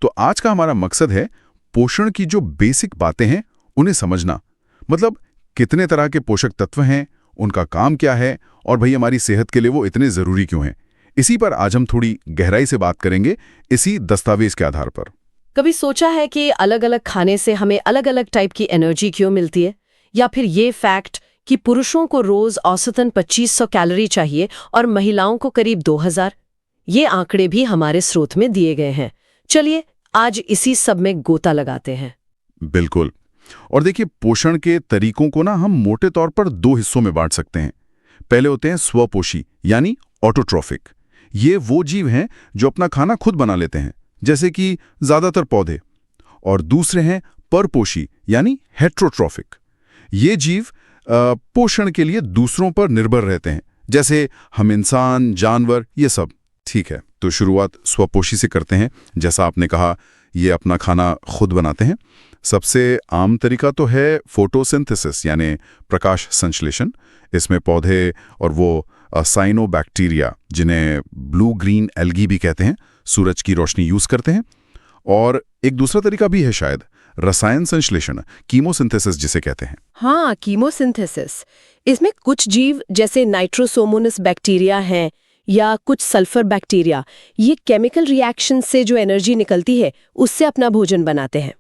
तो आज का हमारा मकसद है पोषण की जो बेसिक बातें हैं उन्हें समझना। मतलब कितने तरह के पोषक तत्व हैं, उनका काम क्या है और भाई हमारी सेहत के लिए वो इतने ज़रूरी क्यों हैं। इसी पर आज हम थोड़ी गहराई से बात करेंगे, इसी दस्तावेज के आधार पर। कभी सोचा है कि अलग अलग खाने से हमें अलग अलग टाइप की एनर्जी क्यों मिलती है? या फिर ये फैक्ट कि पुरुषों को रोज औसतन 2500 कैलोरी चाहिए और महिलाओं को करीब 2000? ये आंकड़े भी हमारे स्रोत में दिए गए हैं। चलिए आज इसी सब में गोता लगाते हैं। बिल्कुल। और देखिए, पोषण के तरीकों को ना हम मोटे तौर पर 2 हिस्सों में बांट सकते हैं। पहले होते हैं स्वपोषी यानी ऑटोट्रॉफिक। ये वो जीव हैं जो अपना खाना खुद बना लेते हैं, जैसे कि ज्यादातर पौधे। और दूसरे हैं परपोषी यानी हेट्रोट्रॉफिक। ये जीव पोषण के लिए दूसरों पर निर्भर रहते हैं, जैसे हम इंसान, जानवर, ये सब। ठीक है, तो शुरुआत स्वपोषी से करते हैं। जैसा आपने कहा, ये अपना खाना खुद बनाते हैं। सबसे आम तरीका तो है फोटोसिंथेसिस यानी प्रकाश संश्लेषण। इसमें पौधे और वो साइनोबैक्टीरिया, जिन्हें ब्लू ग्रीन एल्गी भी कहते हैं, सूरज की रोशनी यूज करते हैं। और एक दूसरा तरीका भी है शायद, रसायन संश्लेषण, कीमोसिंथेसिस जिसे कहते हैं। हाँ, कीमोसिंथेसिस। इसमें कुछ जीव जैसे नाइट्रोसोमोनस बैक्टीरिया हैं या कुछ सल्फर बैक्टीरिया, ये केमिकल रिएक्शन से जो एनर्जी निकलती है उससे अपना भोजन बनाते हैं।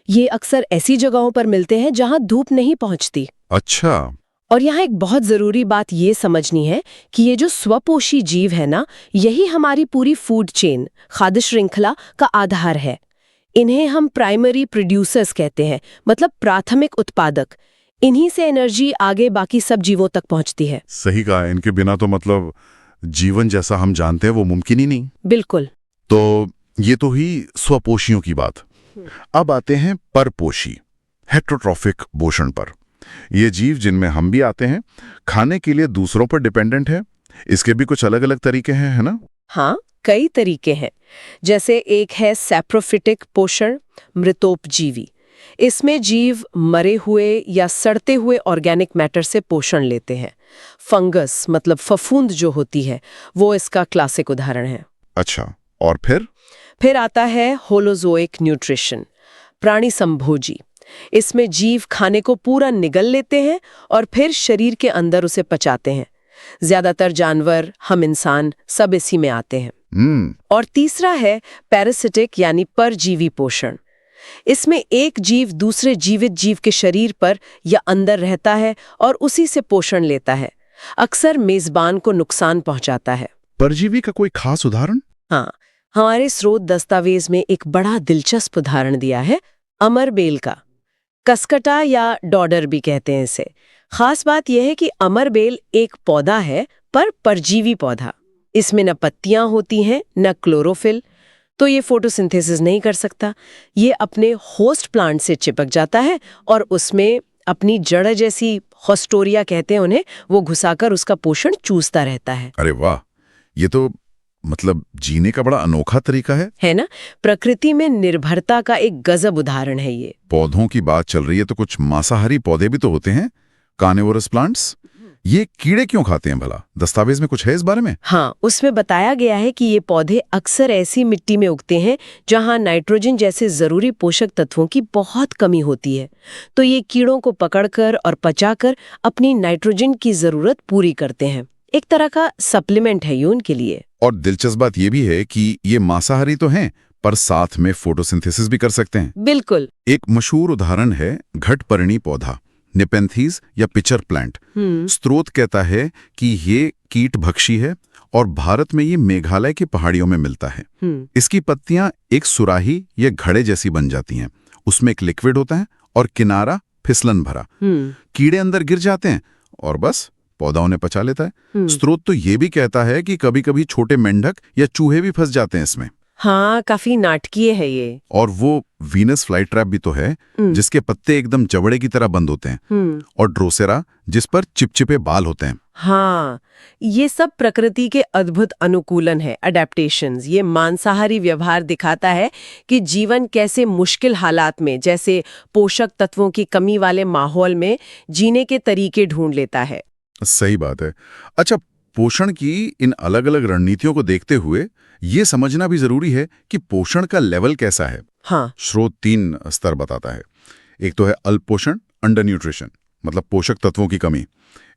ये अक्सर ऐसी जगहों पर मिलते हैं जहां धूप नहीं पहुंचती। अच्छा। और यहाँ एक बहुत जरूरी बात ये समझनी है कि ये जो स्वपोषी जीव है ना, यही हमारी पूरी फूड चेन, खाद्य श्रृंखला का आधार है। इन्हें हम प्राइमरी प्रोड्यूसर्स कहते हैं, मतलब प्राथमिक उत्पादक। इन्हीं से एनर्जी आगे बाकी सब जीवों तक पहुंचती है। सही कहा, इनके बिना तो मतलब जीवन जैसा हम जानते हैं वो मुमकिन ही नहीं। बिल्कुल। तो ये तो ही स्वपोषियों की बात। अब आते हैं परपोषी, हेट्रोट्रॉफिक पोषण पर। ये जीव, जिनमें हम भी आते हैं, खाने के लिए दूसरों पर डिपेंडेंट है। इसके भी कुछ अलग अलग तरीके हैं, है ना? हाँ, कई तरीके हैं। जैसे एक है सैप्रोफिटिक पोषण, मृतोपजीवी। इसमें जीव मरे हुए या सड़ते हुए ऑर्गेनिक मैटर से पोषण लेते हैं। फंगस मतलब फफूंद जो होती है, वो इसका क्लासिक उदाहरण है। अच्छा, और फिर आता है होलोजोइक न्यूट्रिशन, प्राणी संभोजी। इसमें जीव खाने को पूरा निगल लेते हैं और फिर शरीर के अंदर उसे पचाते हैं। ज्यादातर जानवर, हम इंसान, सब इसी में आते हैं। और तीसरा है पैरासिटिक यानी परजीवी पोषण। इसमें एक जीव दूसरे जीवित जीव के शरीर पर या अंदर रहता है और उसी से पोषण लेता है। अक्सर मेजबान को नुकसान पहुंचाता है। परजीवी का कोई खास उदाहरण? हाँ, हमारे स्रोत दस्तावेज में एक बड़ा दिलचस्प उदाहरण दिया है, अमरबेल का। कसकटा या डॉडर भी कहते हैं इसे। खास बात यह है कि अमरबेल एक पौधा है, पर परजीवी पौधा। इसमें न पत्तियां होती हैं न क्लोरोफिल, तो ये फोटोसिंथेसिस नहीं कर सकता। ये अपने होस्ट प्लांट से चिपक जाता है और उसमें अपनी जड़ जैसी, होस्टोरिया कहते हैं उन्हें, वो घुसाकर उसका पोषण चूसता रहता है। अरे वाह, ये तो मतलब जीने का बड़ा अनोखा तरीका है ना? प्रकृति में निर्भरता का एक गजब उदाहरण है ये। पौधों की बात चल रही है तो कुछ मांसाहारी पौधे भी तो होते हैं, कार्निवोरस प्लांट्स। ये कीड़े क्यों खाते हैं भला? दस्तावेज में कुछ है इस बारे में? हाँ, उसमें बताया गया है कि ये पौधे अक्सर ऐसी मिट्टी में उगते हैं जहाँ नाइट्रोजन जैसे जरूरी पोषक तत्वों की बहुत कमी होती है। तो ये कीड़ों को पकड़कर और पचाकर अपनी नाइट्रोजन की जरूरत पूरी करते हैं। एक तरह का सप्लीमेंट है ये उनके लिए। और दिलचस्प बात ये भी है कि ये मांसाहारी तो हैं, पर साथ में फोटोसिंथेसिस भी कर सकते हैं। बिल्कुल। एक मशहूर उदाहरण है घटपर्णी पौधा, नेपेंथीज या पिचर प्लांट। स्रोत कहता है कि ये कीट भक्षी है और भारत में ये मेघालय की पहाड़ियों में मिलता है। इसकी पत्तियां एक सुराही या घड़े जैसी बन जाती हैं। उसमें एक लिक्विड होता है और किनारा फिसलन भरा। कीड़े अंदर गिर जाते हैं और बस पौधा उन्हें पचा लेता है। स्रोत तो ये भी कहता है कि कभी कभी छोटे मेंढक या चूहे भी फंस जाते हैं इसमें। हाँ, काफी नाटकीय है ये। और वो वीनस फ्लाई ट्रैप भी तो है, जिसके पत्ते एकदम जबड़े की तरह बंद होते हैं। और ड्रोसेरा, जिस पर चिपचिपे बाल होते हैं। हाँ, ये सब प्रकृति के अद्भुत अनुकूलन है, अडेप्टेशंस। ये मांसाहारी व्यवहार दिखाता है कि जीवन कैसे मुश्किल हालात में, जैसे पोषक तत्वों की कमी वाले माहौल में, जीने के तरीके ढूंढ लेता है। सही बात है। अच्छा, पोषण की इन अलग-अलग रणनीतियों को देखते हुए ये समझना भी जरूरी है कि पोषण का लेवल कैसा है। हाँ, स्रोत 3 स्तर बताता है। एक तो है अल्प पोषण, अंडर न्यूट्रिशन, मतलब पोषक तत्वों की कमी।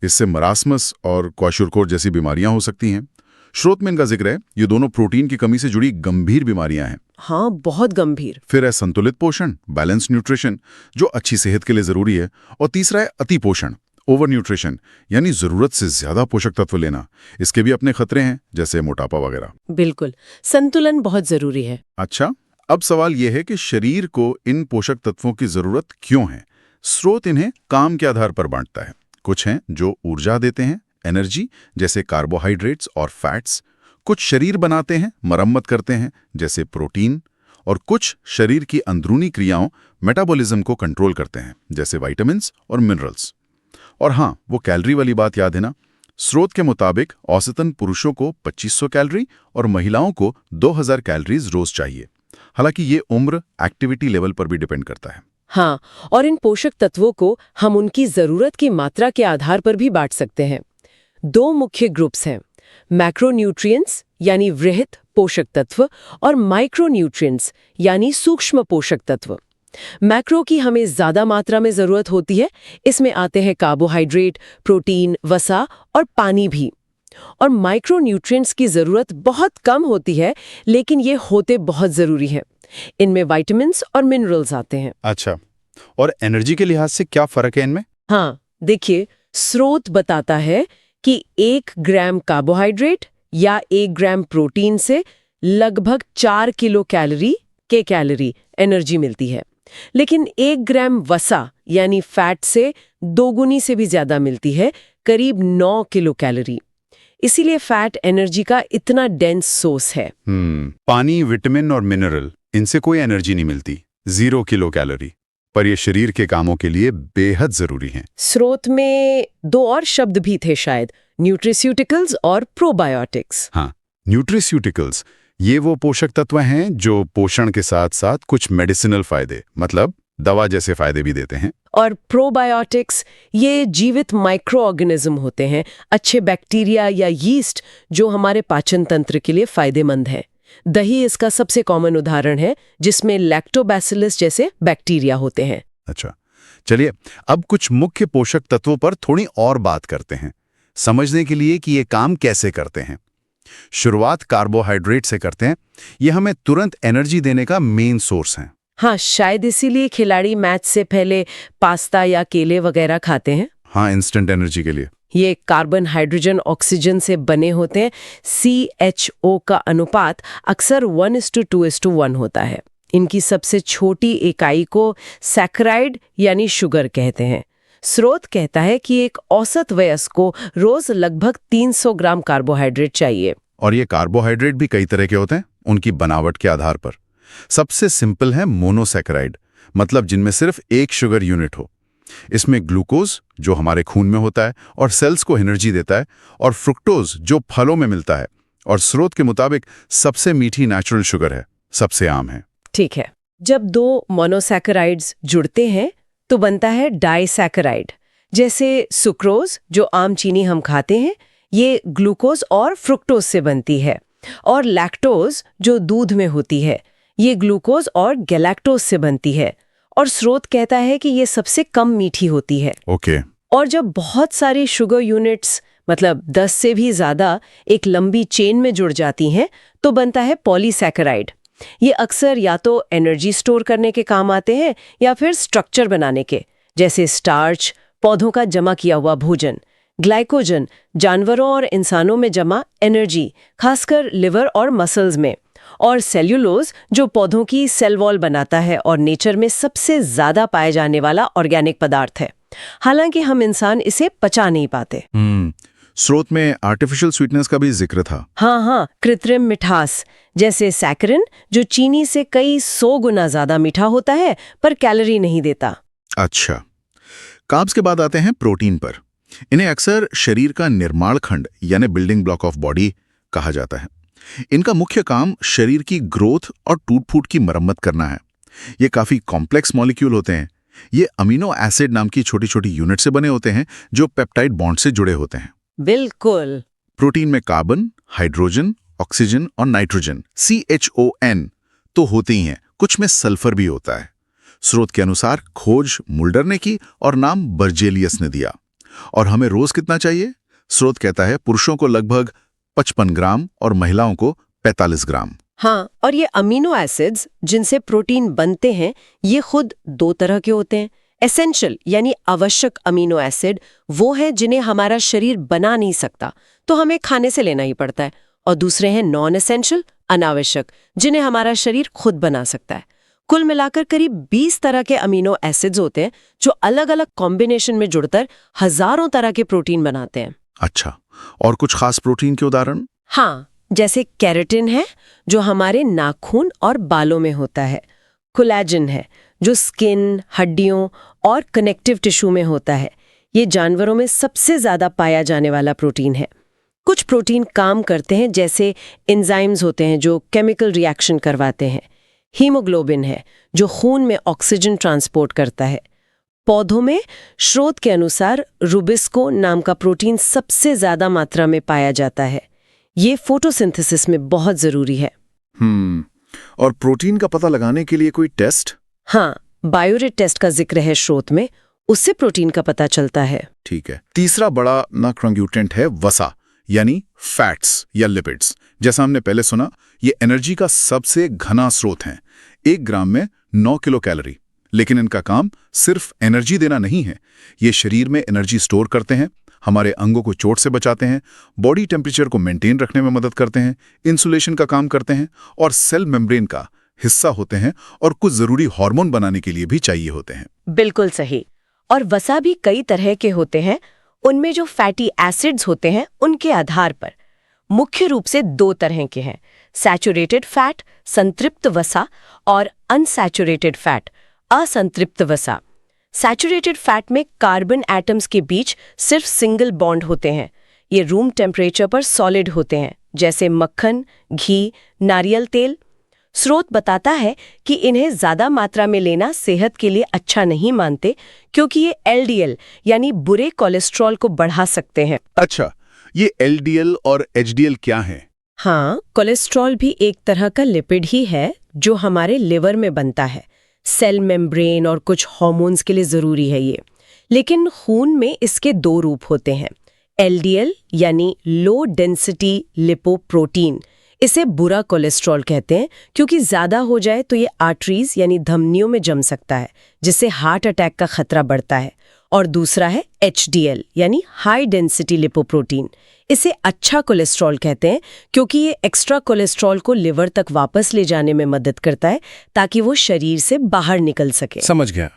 इससे मरासमस और क्वाशुरकोर जैसी बीमारियां हो सकती हैं। स्रोत में इनका जिक्र है, ये दोनों प्रोटीन की कमी से जुड़ी गंभीर बीमारियां हैं। हाँ, बहुत गंभीर। फिर है संतुलित पोषण, बैलेंस न्यूट्रिशन, जो अच्छी सेहत के लिए जरूरी है। और तीसरा है अति पोषण, ओवर न्यूट्रिशन, यानी जरूरत से ज्यादा पोषक तत्व लेना। इसके भी अपने खतरे हैं, जैसे मोटापा वगैरह। बिल्कुल, संतुलन बहुत जरूरी है। अच्छा, अब सवाल यह है कि शरीर को इन पोषक तत्वों की जरूरत क्यों है। स्रोत इन्हें काम के आधार पर बांटता है। कुछ हैं जो ऊर्जा देते हैं, एनर्जी, जैसे कार्बोहाइड्रेट्स और फैट्स। कुछ शरीर बनाते हैं, मरम्मत करते हैं, जैसे प्रोटीन। और कुछ शरीर की अंदरूनी क्रियाओं, मेटाबॉलिज्म को कंट्रोल करते हैं, जैसे विटामिन्स और मिनरल्स। और हाँ, वो कैलोरी वाली बात याद है ना। स्रोत के मुताबिक औसतन पुरुषों को 2500 कैलोरी और महिलाओं को 2000 कैलोरीज रोज चाहिए। हालांकि ये उम्र, एक्टिविटी लेवल पर भी डिपेंड करता है। हाँ, और इन पोषक तत्वों को हम उनकी जरूरत की मात्रा के आधार पर भी बांट सकते हैं। 2 मुख्य ग्रुप्स हैं, मैक्रोन्यूट्रिएंट्स यानी वृहत पोषक तत्व और माइक्रोन्यूट्रिएंट्स यानी सूक्ष्म पोषक तत्व। मैक्रो की हमें ज्यादा मात्रा में जरूरत होती है। इसमें आते हैं कार्बोहाइड्रेट, प्रोटीन, वसा और पानी भी। और माइक्रोन्यूट्रिएंट्स की जरूरत बहुत कम होती है, लेकिन ये होते बहुत जरूरी हैं। इनमें विटामिन्स और मिनरल्स आते हैं। अच्छा, और एनर्जी के लिहाज से क्या फर्क है इनमें? हाँ, देखिए, स्रोत बताता है कि 1 ग्राम कार्बोहाइड्रेट या 1 ग्राम प्रोटीन से लगभग 4 किलो कैलोरी एनर्जी मिलती है। लेकिन 1 ग्राम वसा यानी फैट से 2 गुनी से भी ज्यादा मिलती है, करीब 9 किलो कैलोरी। इसीलिए फैट एनर्जी का इतना डेंस सोर्स है। पानी, विटामिन और मिनरल, इनसे कोई एनर्जी नहीं मिलती, 0 किलो कैलोरी, पर ये शरीर के कामों के लिए बेहद जरूरी हैं। स्रोत में 2 और शब्द भी थे शायद, न्यूट्रिस्यूटिकल्स और प्रोबायोटिक्स। हाँ, न्यूट्रिस्यूटिकल्स, ये वो पोषक तत्व हैं जो पोषण के साथ साथ कुछ मेडिसिनल फायदे, मतलब दवा जैसे फायदे भी देते हैं। और प्रोबायोटिक्स, ये जीवित माइक्रो ऑर्गेनिज्म होते हैं, अच्छे बैक्टीरिया या यीस्ट जो हमारे पाचन तंत्र के लिए फायदेमंद है। दही इसका सबसे कॉमन उदाहरण है, जिसमें लैक्टोबैसिलस जैसे बैक्टीरिया होते हैं। अच्छा, चलिए अब कुछ मुख्य पोषक तत्वों पर थोड़ी और बात करते हैं, समझने के लिए कि ये काम कैसे करते हैं। शुरुआत कार्बोहाइड्रेट से करते हैं। ये हमें तुरंत एनर्जी देने का मेन सोर्स है। हाँ, शायद इसीलिए खिलाड़ी मैच से पहले पास्ता या केले वगैरह खाते हैं। हाँ, इंस्टेंट एनर्जी के लिए। ये कार्बन, हाइड्रोजन, ऑक्सीजन से बने होते हैं। CHO का अनुपात अक्सर 1:2:1 होता है। इनकी सबसे छोटी इकाई को सैकराइड यानी शुगर कहते हैं। स्रोत कहता है कि एक औसत वयस्क को रोज लगभग 300 ग्राम कार्बोहाइड्रेट चाहिए। और ये कार्बोहाइड्रेट भी कई तरह के होते हैं, उनकी बनावट के आधार पर। सबसे सिंपल है मोनोसैकेराइड, मतलब जिनमें सिर्फ एक शुगर यूनिट हो। इसमें ग्लूकोज, जो हमारे खून में होता है और सेल्स को एनर्जी देता है, और फ्रुक्टोज, जो फलों में मिलता है और स्रोत के मुताबिक सबसे मीठी नेचुरल शुगर है, सबसे आम है। ठीक है, जब 2 मोनोसैकेराइड्स जुड़ते हैं तो बनता है डाइसैकेराइड। जैसे सुक्रोज, जो आम चीनी हम खाते हैं, ये ग्लूकोज और फ्रुक्टोज से बनती है। और लैक्टोज, जो दूध में होती है, ये ग्लूकोज और गैलेक्टोज से बनती है। और स्रोत कहता है कि ये सबसे कम मीठी होती है। ओके। और जब बहुत सारी शुगर यूनिट्स, मतलब 10 से भी ज्यादा, एक लंबी चेन में जुड़ जाती हैं तो बनता है पॉलीसैकेराइड। ये अक्सर या तो एनर्जी स्टोर करने के काम आते हैं या फिर स्ट्रक्चर बनाने के, जैसे स्टार्च, पौधों का जमा किया हुआ भोजन, ग्लाइकोजन, जानवरों और इंसानों में जमा एनर्जी, खासकर लिवर और मसल्स में, और सेल्यूलोज, जो पौधों की सेल वॉल बनाता है और नेचर में सबसे ज्यादा पाए जाने वाला ऑर्गेनिक पदार्थ है। हालांकि हम इंसान इसे पचा नहीं पाते। स्रोत में आर्टिफिशियल स्वीटनेस का भी जिक्र था। हाँ, कृत्रिम मिठास, जैसे सैकरिन, जो चीनी से कई 100 गुना ज्यादा मीठा होता है पर कैलोरी नहीं देता। अच्छा, कार्ब्स के बाद आते हैं प्रोटीन पर। इन्हें अक्सर शरीर का निर्माण खंड यानी बिल्डिंग ब्लॉक ऑफ बॉडी कहा जाता है। इनका मुख्य काम शरीर की ग्रोथ और टूट-फूट की मरम्मत करना है। ये काफी कॉम्प्लेक्स मॉलिक्यूल होते हैं। ये अमीनो एसिड नाम की छोटी छोटी यूनिट से बने होते हैं जो पेप्टाइड बॉन्ड से जुड़े होते हैं। बिल्कुल। प्रोटीन में कार्बन, हाइड्रोजन, ऑक्सीजन और नाइट्रोजन CHON तो होते ही हैं, कुछ में सल्फर भी होता है। स्रोत के अनुसार खोज मुल्डर ने की और नाम बर्जेलियस ने दिया। और हमें रोज कितना चाहिए? स्रोत कहता है पुरुषों को लगभग 55 ग्राम और महिलाओं को 45 ग्राम। हाँ, और ये अमीनो एसिड्स जिनसे प्रोटीन बनते हैं ये खुद दो तरह के होते हैं। एसेंशियल यानी आवश्यक अमीनो एसिड वो हैं जिन्हें हमारा शरीर बना नहीं सकता, तो हमें खाने से लेना ही पड़ता है। और दूसरे हैं नॉन एसेंशियल, अनावश्यक, जिन्हें हमारा शरीर खुद बना सकता है। कुल मिलाकर करीब 20 तरह के अमीनो एसिड्स होते हैं जो अलग अलग कॉम्बिनेशन में जुड़कर हजारों तरह के प्रोटीन बनाते हैं। अच्छा, और कुछ खास प्रोटीन के उदाहरण? हाँ, जैसे केराटिन है जो हमारे नाखून और बालों में होता है। कोलेजन है जो स्किन, हड्डियों और कनेक्टिव टिश्यू में होता है। ये जानवरों में सबसे ज्यादा पाया जाने वाला प्रोटीन है। कुछ प्रोटीन काम करते हैं जैसे एंजाइम्स होते हैं जो केमिकल रिएक्शन करवाते हैं। हीमोग्लोबिन है जो खून में ऑक्सीजन ट्रांसपोर्ट करता है। पौधों में स्रोत के अनुसार रुबिस्को नाम का प्रोटीन सबसे ज्यादा मात्रा में पाया जाता है। ये फोटोसिंथेसिस में बहुत जरूरी है। और प्रोटीन का पता लगाने के लिए कोई टेस्ट? हाँ, बायोरेट टेस्ट का जिक्र है स्रोत में, उससे प्रोटीन का पता चलता है। ठीक है। तीसरा बड़ा मैक्रोन्यूट्रिएंट है वसा, यानी फैट्स या लिपिड्स। जैसा हमने पहले सुना, ये एनर्जी का सबसे घना स्रोत हैं। 1 ग्राम में 9 किलो कैलोरी। लेकिन इनका काम सिर्फ एनर्जी देना नहीं है, ये शरीर में एनर्जी स्टोर करते हैं, हमारे अंगों को चोट से बचाते हैं, बॉडी टेम्परेचर को मेंटेन रखने में मदद करते हैं, इंसुलेशन का काम करते हैं और सेल मेम्ब्रेन का हिस्सा होते हैं और कुछ जरूरी हार्मोन बनाने के लिए भी चाहिए होते हैं। बिल्कुल सही। और वसा भी कई तरह के होते हैं। उनमें जो फैटी एसिड्स होते हैं उनके आधार पर मुख्य रूप से 2 तरह के हैं, सैचुरेटेड फैट संतृप्त वसा और अनसैचुरेटेड फैट असंतृप्त वसा। सैचुरेटेड फैट में कार्बन एटम्स के बीच सिर्फ सिंगल बॉन्ड होते हैं। ये रूम टेम्परेचर पर सॉलिड होते हैं, जैसे मक्खन, घी, नारियल तेल। स्रोत बताता है कि इन्हें ज्यादा मात्रा में लेना सेहत के लिए अच्छा नहीं मानते, क्योंकि ये LDL यानी बुरे कोलेस्ट्रॉल को बढ़ा सकते हैं। अच्छा, ये LDL और HDL क्या है? हाँ, कोलेस्ट्रॉल भी एक तरह का लिपिड ही है जो हमारे लिवर में बनता है। सेल मेम्ब्रेन और कुछ हार्मोन्स के लिए जरूरी है ये। लेकिन खून में इसके 2 रूप होते हैं। LDL यानी लो डेंसिटी लिपोप्रोटीन, इसे बुरा कोलेस्ट्रॉल कहते हैं क्योंकि ज्यादा हो जाए तो ये आर्टरीज यानी धमनियों में जम सकता है, जिससे हार्ट अटैक का खतरा बढ़ता है। और दूसरा है HDL यानी हाई डेंसिटी लिपोप्रोटीन, इसे अच्छा कोलेस्ट्रॉल कहते हैं क्योंकि ये एक्स्ट्रा कोलेस्ट्रॉल को लिवर तक वापस ले जाने में मदद करता है ताकि वो शरीर से बाहर निकल सके। समझ गया।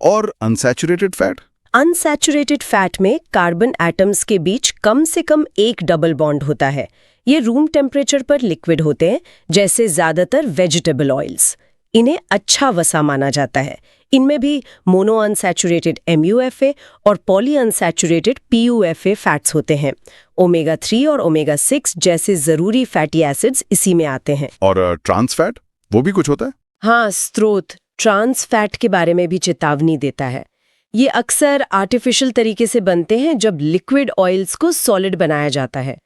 और अनसैचुरेटेड फैट? अनसैचुरेटेड फैट में कार्बन एटम्स के बीच कम से कम एक डबल बॉन्ड होता है। ये रूम टेम्परेचर पर लिक्विड होते हैं, जैसे ज्यादातर वेजिटेबल ऑयल्स। इन्हें अच्छा वसा माना जाता है। इनमें भी मोनो अनसैचुरेटेड MUFA और पॉली अनसैचुरेटेड PUFA फैट्स होते हैं। ओमेगा 3 और ओमेगा 6 जैसे जरूरी फैटी एसिड्स इसी में आते हैं। और ट्रांस फैट, वो भी कुछ होता है? हाँ, स्रोत ट्रांस फैट के बारे में भी चेतावनी देता है। ये अक्सर आर्टिफिशियल तरीके से बनते हैं जब लिक्विड ऑयल्स को सॉलिड बनाया जाता है।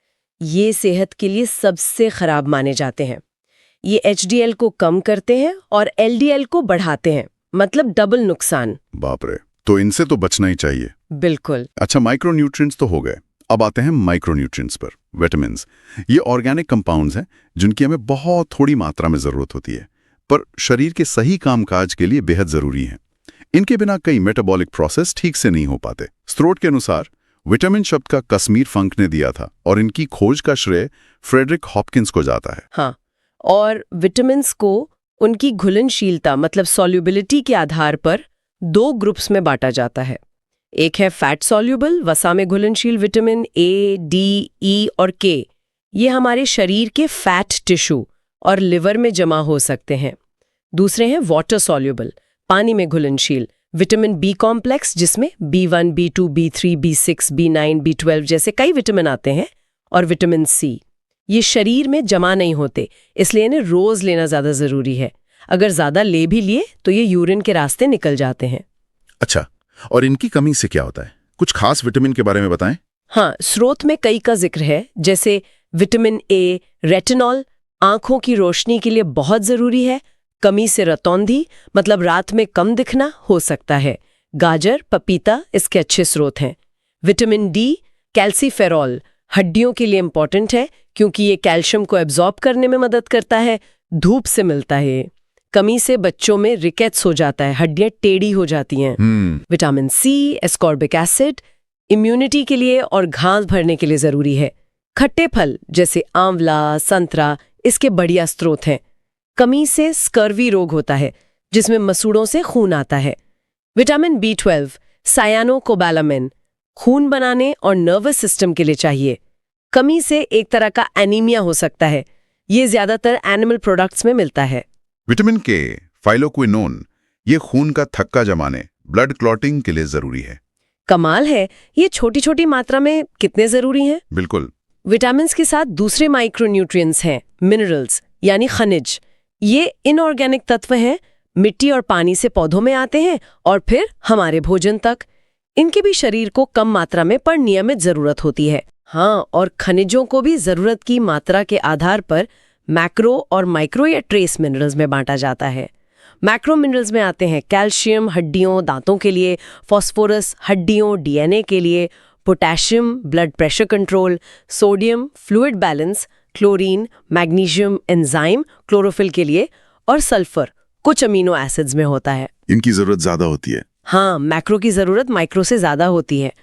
ये सेहत के लिए सबसे खराब माने जाते हैं। ये HDL को कम करते हैं और LDL को बढ़ाते हैं, मतलब डबल नुकसान। बाप रे, तो इनसे तो बचना ही चाहिए। बिल्कुल। अच्छा, माइक्रोन्यूट्रिएंट्स तो हो गए, अब आते हैं माइक्रोन्यूट्रिएंट्स पर। विटामिन्स, ये ऑर्गेनिक कंपाउंड्स हैं जिनकी हमें बहुत थोड़ी मात्रा में जरूरत होती है, पर शरीर के सही कामकाज के लिए बेहद जरूरी हैं। इनके बिना कई मेटाबॉलिक प्रोसेस ठीक से नहीं हो पाते। स्रोत के अनुसार विटामिन शब्द का कश्मीर फंक ने दिया था और इनकी खोज का श्रेय फ्रेडरिक हॉपकिंस को जाता है। हाँ, और विटामिन्स को उनकी घुलनशीलता मतलब सॉल्युबिलिटी के आधार पर 2 ग्रुप्स में बांटा जाता है। एक है फैट सॉल्युबल, वसा में घुलनशील विटामिन A, D, E और K। ये हमारे शरीर के फैट टिश्यू और लिवर में जमा हो सकते हैं। दूसरे हैं वाटर सॉल्युबल, पानी में घुलनशील विटामिन B कॉम्प्लेक्स, जिसमें B1, B2, B3, B6, B9, B12 जैसे कई विटामिन आते हैं, और विटामिन C। ये शरीर में जमा नहीं होते, इसलिए इन्हें रोज लेना ज्यादा जरूरी है। अगर ज्यादा ले भी लिए तो ये यूरिन के रास्ते निकल जाते हैं। अच्छा, और इनकी कमी से क्या होता है? कुछ खास विटामिन के बारे में बताएं। हाँ, स्रोत में कई का जिक्र है, जैसे विटामिन ए, रेटिनॉल आंखों की रोशनी के लिए बहुत जरूरी है। कमी से रतौंधी मतलब रात में कम दिखना हो सकता है। गाजर, पपीता इसके अच्छे स्रोत हैं। विटामिन डी, कैल्सीफेरॉल हड्डियों के लिए इम्पॉर्टेंट है क्योंकि ये कैल्शियम को एब्जॉर्ब करने में मदद करता है। धूप से मिलता है। कमी से बच्चों में रिकेट्स हो जाता है, हड्डियां टेढ़ी हो जाती हैं। Vitamin C, ascorbic acid immunity के लिए और घास भरने के लिए जरूरी है। खट्टे फल जैसे आंवला, संतरा इसके बढ़िया स्रोत हैं। कमी से स्कर्वी रोग होता है जिसमें मसूड़ों से खून आता है। विटामिन B12 सायानोकोबालामिन खून बनाने और नर्वस सिस्टम के लिए चाहिए। कमी से एक तरह का एनीमिया हो सकता है। ये ज्यादातर एनिमल प्रोडक्ट्स में मिलता है। विटामिन के, फाइलोक्विनोन, ये खून का थक्का जमाने, ब्लड क्लॉटिंग के लिए जरूरी है। कमाल है, ये छोटी छोटी मात्रा में कितने जरूरी हैं। बिल्कुल। विटामिन्स के साथ दूसरे माइक्रोन्यूट्रिएंट्स हैं, मिनरल्स यानी खनिज। ये इनऑर्गेनिक तत्व हैं, मिट्टी और पानी से पौधों में आते हैं और फिर हमारे भोजन तक। इनकी भी शरीर को कम मात्रा में पर नियमित जरूरत होती है। हाँ, और खनिजों को भी जरूरत की मात्रा के आधार पर मैक्रो और माइक्रो या ट्रेस मिनरल्स में बांटा जाता है। मैक्रो मिनरल्स में आते हैं कैल्शियम हड्डियों दांतों के लिए, फास्फोरस हड्डियों डीएनए के लिए, potassium blood pressure control, sodium fluid balance, chlorine magnesium enzyme chlorophyll के लिए, और सल्फर कुछ अमीनो एसिड्स में होता है। इनकी जरूरत ज्यादा होती है। हाँ, मैक्रो की जरूरत माइक्रो से ज्यादा होती है।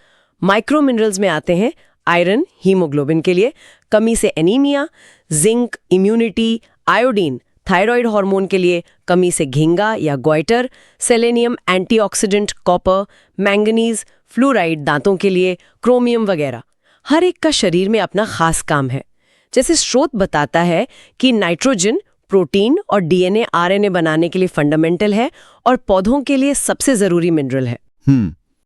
माइक्रो मिनरल्स में आते हैं आयरन हीमोग्लोबिन के लिए, कमी से anaemia, zinc immunity, iodine thyroid hormone के लिए, कमी से घिंगा या goitre, selenium antioxidant, copper, manganese, fluoride दांतों के लिए, क्रोमियम वगैरह। हर एक का शरीर में अपना खास काम है। जैसे स्रोत बताता है कि नाइट्रोजन प्रोटीन और डीएनए आरएनए बनाने के लिए फंडामेंटल है और पौधों के लिए सबसे जरूरी मिनरल है।